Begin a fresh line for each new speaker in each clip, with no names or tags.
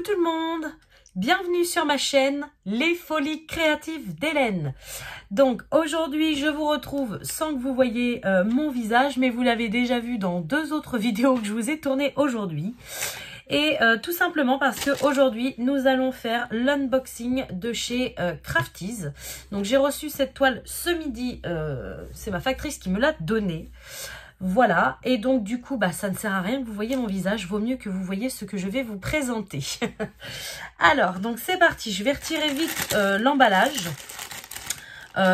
tout le monde, bienvenue sur ma chaîne Les Folies Créatives d'Hélène. Donc aujourd'hui je vous retrouve sans que vous voyez mon visage, mais vous l'avez déjà vu dans deux autres vidéos que je vous ai tournées aujourd'hui. Et tout simplement parce que aujourd'hui nous allons faire l'unboxing de chez Crafties. Donc j'ai reçu cette toile ce midi, c'est ma factrice qui me l'a donnée. Voilà, et donc du coup, ça ne sert à rien que vous voyez mon visage, vaut mieux que vous voyez ce que je vais vous présenter. Alors, donc c'est parti, je vais retirer vite l'emballage.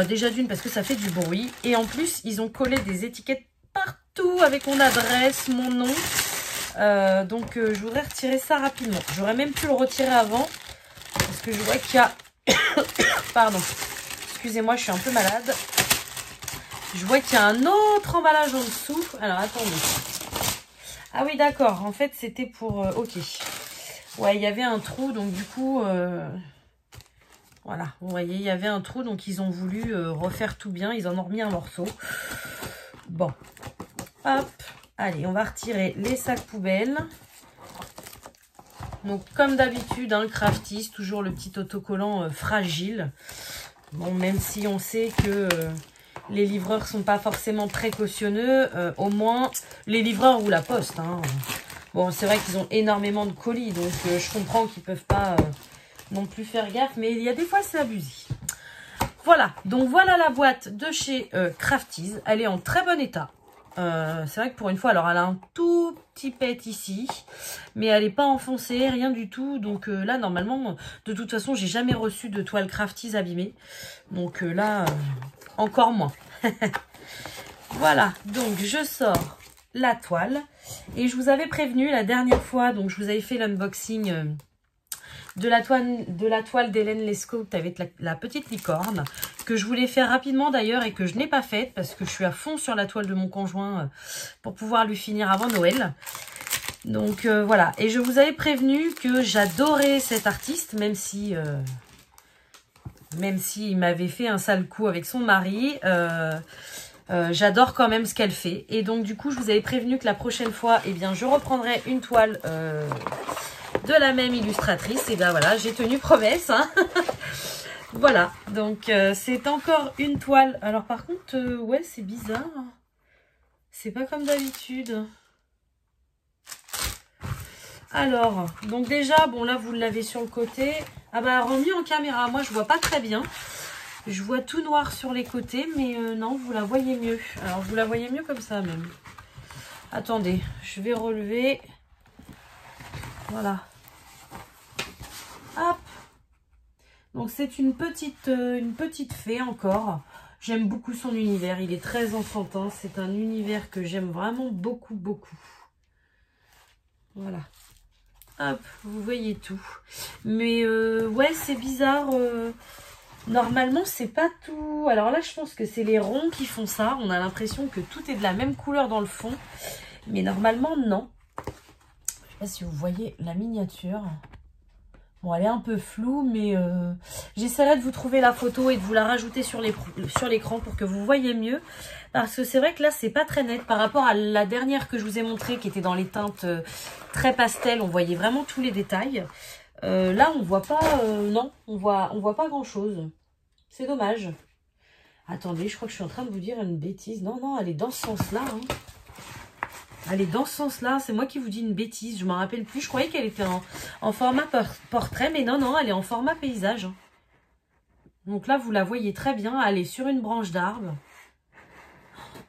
Déjà d'une parce que ça fait du bruit, et en plus, ils ont collé des étiquettes partout avec mon adresse, mon nom. Donc je voudrais retirer ça rapidement. J'aurais même pu le retirer avant, parce que je vois qu'il y a... Pardon, excusez-moi, je suis un peu malade. Je vois qu'il y a un autre emballage en dessous. Alors, attendez. Ah oui, d'accord. En fait, c'était pour... ok. Ouais, il y avait un trou. Donc, du coup... voilà. Vous voyez, il y avait un trou. Donc, ils ont voulu refaire tout bien. Ils en ont remis un morceau. Bon. Hop. Allez, on va retirer les sacs poubelles. Donc, comme d'habitude, hein, Crafties. Toujours le petit autocollant fragile. Bon, même si on sait que... les livreurs sont pas forcément précautionneux, au moins les livreurs ou la poste. Hein. Bon, c'est vrai qu'ils ont énormément de colis, donc je comprends qu'ils peuvent pas non plus faire gaffe, mais il y a des fois c'est abusé. Voilà, donc voilà la boîte de chez Crafties. Elle est en très bon état. C'est vrai que pour une fois, alors elle a un tout petit pet ici, mais elle n'est pas enfoncée, rien du tout. Donc là, normalement, de toute façon, j'ai jamais reçu de toile Crafties abîmée. Donc là... encore moins. Voilà, donc je sors la toile. Et je vous avais prévenu la dernière fois, donc je vous avais fait l'unboxing de la toile d'Hélène Lescaut avec la petite licorne, que je voulais faire rapidement d'ailleurs et que je n'ai pas faite parce que je suis à fond sur la toile de mon conjoint pour pouvoir lui finir avant Noël. Donc voilà, et je vous avais prévenu que j'adorais cet artiste, même si il m'avait fait un sale coup avec son mari, j'adore quand même ce qu'elle fait. Et donc du coup, je vous avais prévenu que la prochaine fois, eh bien, je reprendrai une toile de la même illustratrice. Et bien voilà, j'ai tenu promesse. Hein. Voilà, donc c'est encore une toile. Alors par contre, ouais, c'est bizarre. C'est pas comme d'habitude. Alors, donc déjà, bon là, vous l'avez sur le côté. Ah bah, remis en caméra, moi je vois pas très bien. Je vois tout noir sur les côtés, mais non, vous la voyez mieux. Alors, vous la voyez mieux comme ça même. Attendez, je vais relever. Voilà. Hop. Donc, c'est une petite fée encore. J'aime beaucoup son univers, il est très enfantin. C'est un univers que j'aime vraiment beaucoup, beaucoup. Voilà. Hop, vous voyez tout. Mais ouais, c'est bizarre. Normalement, c'est pas tout. Alors là, je pense que c'est les ronds qui font ça. On a l'impression que tout est de la même couleur dans le fond. Mais normalement, non. Je sais pas si vous voyez la miniature. Bon, elle est un peu floue, mais j'essaierai de vous trouver la photo et de vous la rajouter sur l'écran pour que vous voyez mieux. Parce que c'est vrai que là, c'est pas très net. Par rapport à la dernière que je vous ai montrée, qui était dans les teintes très pastel, on voyait vraiment tous les détails. Là, on voit pas... non, on voit pas grand-chose. C'est dommage. Attendez, je crois que je suis en train de vous dire une bêtise. Non, non, elle est dans ce sens-là. Hein. Elle est dans ce sens-là. C'est moi qui vous dis une bêtise. Je ne m'en rappelle plus. Je croyais qu'elle était en format portrait. Mais non, non, elle est en format paysage. Donc là, vous la voyez très bien. Elle est sur une branche d'arbre.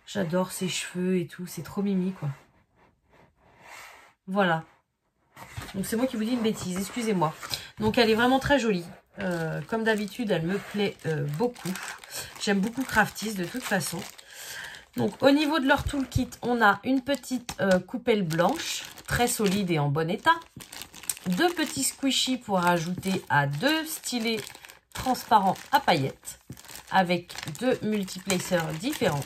J'adore ses cheveux et tout. C'est trop mimi, quoi. Voilà. Donc c'est moi qui vous dis une bêtise. Excusez-moi. Donc elle est vraiment très jolie. Comme d'habitude, elle me plaît beaucoup. J'aime beaucoup Crafties de toute façon. Donc, au niveau de leur toolkit, on a une petite coupelle blanche, très solide et en bon état. Deux petits squishies pour rajouter à deux stylets transparents à paillettes, avec deux multiplacers différents.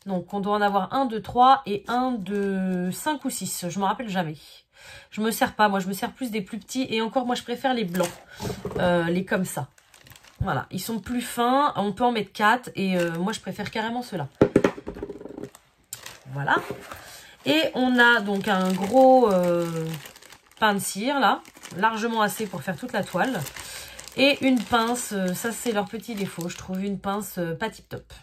Donc, on doit en avoir un de 3 et un de 5 ou 6. Je ne me rappelle jamais. Je me sers pas. Moi, je me sers plus des plus petits. Et encore, moi, je préfère les blancs. Les comme ça. Voilà, ils sont plus fins, on peut en mettre 4 et moi je préfère carrément ceux-là. Voilà. Et on a donc un gros pain de cire, là. Largement assez pour faire toute la toile. Et une pince, ça c'est leur petit défaut, je trouve, une pince pas tip top.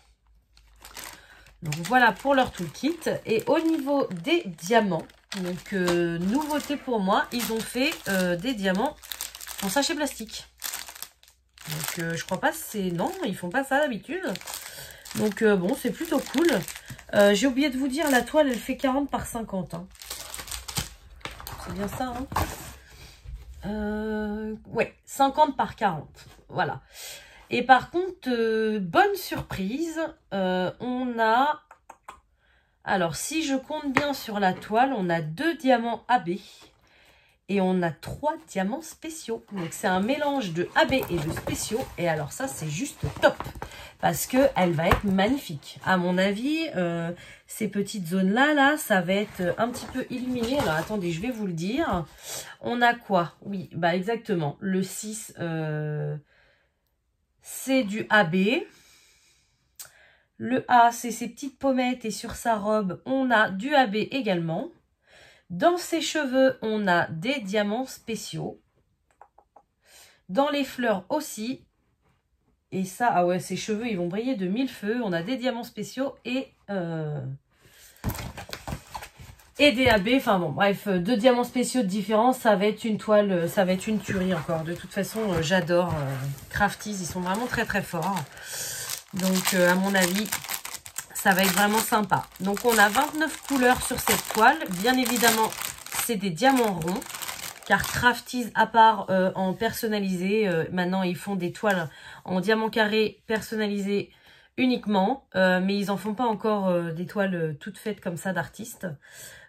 Donc voilà pour leur toolkit. Et au niveau des diamants, donc nouveauté pour moi, ils ont fait des diamants en sachet plastique. Donc je crois pas, c'est... Non, ils font pas ça d'habitude. Donc bon, c'est plutôt cool. J'ai oublié de vous dire, la toile, elle fait 40 par 50. Hein. C'est bien ça, hein. Ouais, 50 par 40. Voilà. Et par contre, bonne surprise, on a... Alors, si je compte bien sur la toile, on a 2 diamants AB. Et on a 3 diamants spéciaux. Donc, c'est un mélange de AB et de spéciaux. Et alors, ça, c'est juste top. Parce qu'elle va être magnifique. À mon avis, ces petites zones-là, là, ça va être un petit peu illuminé. Alors, attendez, je vais vous le dire. On a quoi? Oui, bah exactement. Le 6, c'est du AB. Le A, c'est ses petites pommettes. Et sur sa robe, on a du AB également. Dans ses cheveux, on a des diamants spéciaux. Dans les fleurs aussi. Et ça, ah ouais, ses cheveux, ils vont briller de 1000 feux. On a des diamants spéciaux et des AB. Enfin bon, bref, 2 diamants spéciaux de différence. Ça va être une toile, ça va être une tuerie encore. De toute façon, j'adore Crafties. Ils sont vraiment très très forts. Donc, à mon avis... Ça va être vraiment sympa. Donc, on a 29 couleurs sur cette toile. Bien évidemment, c'est des diamants ronds. Car Crafties, à part en personnalisé, maintenant, ils font des toiles en diamant carré personnalisées uniquement. Mais ils n'en font pas encore des toiles toutes faites comme ça d'artistes.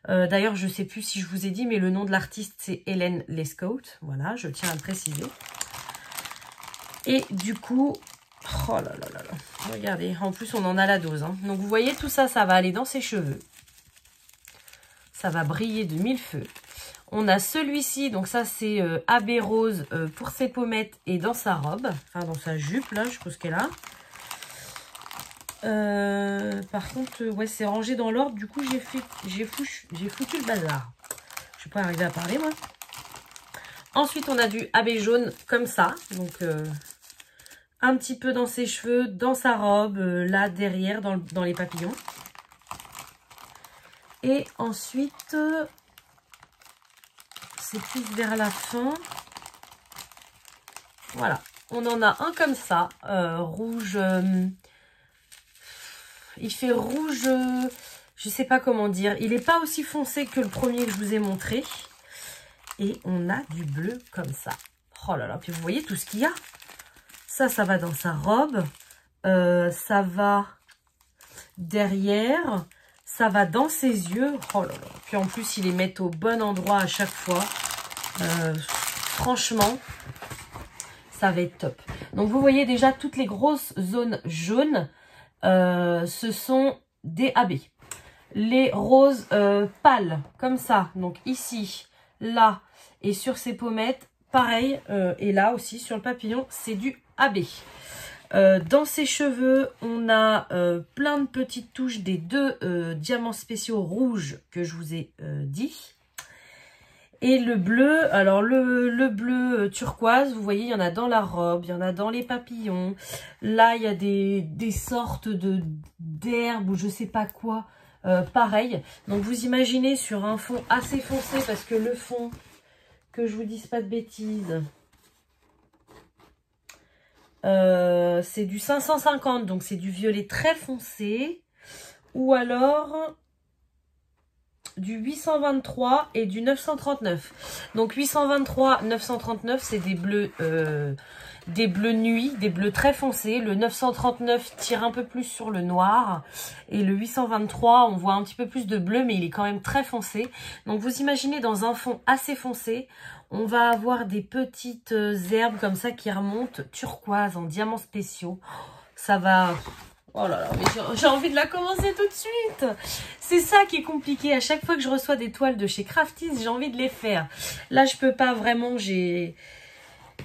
D'ailleurs, je ne sais plus si je vous ai dit, mais le nom de l'artiste, c'est Hélène Lescaut. Voilà, je tiens à le préciser. Et du coup... Oh là là là là. Regardez, en plus on en a la dose. Hein. Donc vous voyez, tout ça, ça va aller dans ses cheveux. Ça va briller de 1000 feux. On a celui-ci, donc ça c'est AB rose pour ses pommettes et dans sa robe. Enfin dans sa jupe, là, je suppose qu'elle a. Par contre, ouais, c'est rangé dans l'ordre. Du coup, j'ai foutu le bazar. Je vais pas arriver à parler, moi. Ensuite, on a du AB jaune comme ça. Donc... un petit peu dans ses cheveux, dans sa robe, là derrière, dans les papillons. Et ensuite, c'est plus vers la fin. Voilà, on en a un comme ça, rouge. Il fait rouge, je sais pas comment dire. Il n'est pas aussi foncé que le premier que je vous ai montré. Et on a du bleu comme ça. Oh là là, puis vous voyez tout ce qu'il y a. Ça va dans sa robe, ça va derrière, ça va dans ses yeux. Oh là là. Puis en plus, ils les mettent au bon endroit à chaque fois. Franchement, ça va être top. Donc, vous voyez déjà toutes les grosses zones jaunes, ce sont des AB. Les roses pâles, comme ça, donc ici, là, et sur ses pommettes, pareil, et là aussi, sur le papillon, c'est du AB. Dans ses cheveux, on a plein de petites touches des 2 diamants spéciaux rouges que je vous ai dit. Et le bleu, alors le bleu turquoise, vous voyez, il y en a dans la robe, il y en a dans les papillons. Là, il y a des sortes d'herbes ou je sais pas quoi, pareil. Donc, vous imaginez sur un fond assez foncé, parce que le fond, que je vous dise pas de bêtises... c'est du 550, donc c'est du violet très foncé. Ou alors du 823 et du 939. Donc 823, 939, c'est des bleus nuit, des bleus très foncés. Le 939 tire un peu plus sur le noir. Et le 823, on voit un petit peu plus de bleu, mais il est quand même très foncé. Donc vous imaginez dans un fond assez foncé, on va avoir des petites herbes comme ça qui remontent, turquoise en diamants spéciaux. Ça va... Oh là là, mais j'ai envie de la commencer tout de suite. C'est ça qui est compliqué. À chaque fois que je reçois des toiles de chez Crafties, j'ai envie de les faire. Là, je peux pas vraiment.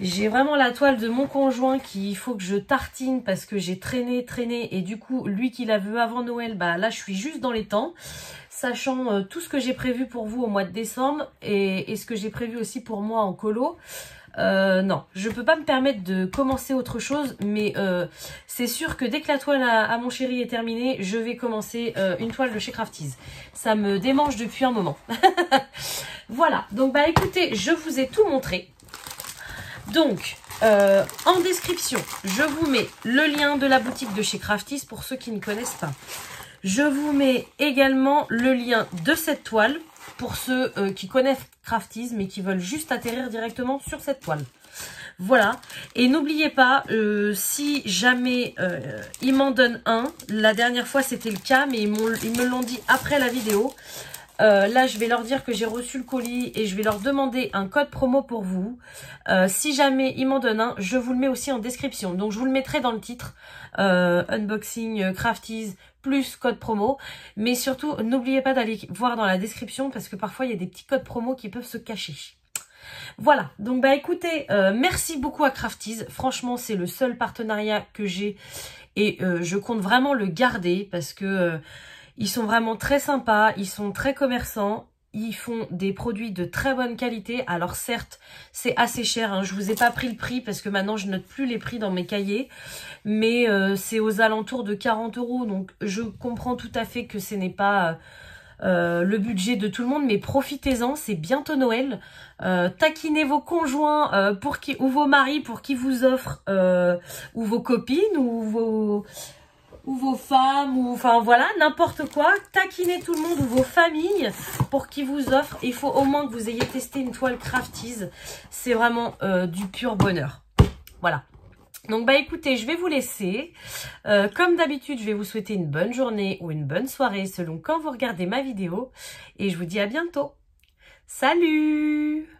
J'ai vraiment la toile de mon conjoint qu'il faut que je tartine parce que j'ai traîné et du coup, lui qui la veut avant Noël, bah là, je suis juste dans les temps. Sachant tout ce que j'ai prévu pour vous au mois de décembre et ce que j'ai prévu aussi pour moi en colo. Non, je peux pas me permettre de commencer autre chose, mais c'est sûr que dès que la toile à mon chéri est terminée, je vais commencer une toile de chez Crafties. Ça me démange depuis un moment. Voilà, donc bah écoutez, je vous ai tout montré. Donc, en description, je vous mets le lien de la boutique de chez Crafties pour ceux qui ne connaissent pas. Je vous mets également le lien de cette toile pour ceux qui connaissent Crafties mais qui veulent juste atterrir directement sur cette toile. Voilà. Et n'oubliez pas, si jamais ils m'en donnent un, la dernière fois c'était le cas, mais ils me l'ont dit après la vidéo. Là, je vais leur dire que j'ai reçu le colis et je vais leur demander un code promo pour vous. Si jamais ils m'en donnent un, je vous le mets aussi en description. Donc, je vous le mettrai dans le titre. Unboxing Crafties plus code promo. Mais surtout, n'oubliez pas d'aller voir dans la description parce que parfois, il y a des petits codes promo qui peuvent se cacher. Voilà, donc bah écoutez, merci beaucoup à Crafties. Franchement, c'est le seul partenariat que j'ai et je compte vraiment le garder parce que... ils sont vraiment très sympas, ils sont très commerçants, ils font des produits de très bonne qualité. Alors certes, c'est assez cher, hein. Je vous ai pas pris le prix parce que maintenant je note plus les prix dans mes cahiers. Mais c'est aux alentours de 40 €. Donc je comprends tout à fait que ce n'est pas le budget de tout le monde. Mais profitez-en, c'est bientôt Noël. Taquinez vos conjoints ou vos maris pour qu'ils vous offrent, ou vos copines, ou vos femmes, ou enfin voilà, n'importe quoi. Taquinez tout le monde ou vos familles pour qu'ils vous offrent. Il faut au moins que vous ayez testé une toile Crafties. C'est vraiment du pur bonheur. Voilà. Donc bah écoutez, je vais vous laisser. Comme d'habitude, je vais vous souhaiter une bonne journée ou une bonne soirée selon quand vous regardez ma vidéo. Et je vous dis à bientôt. Salut!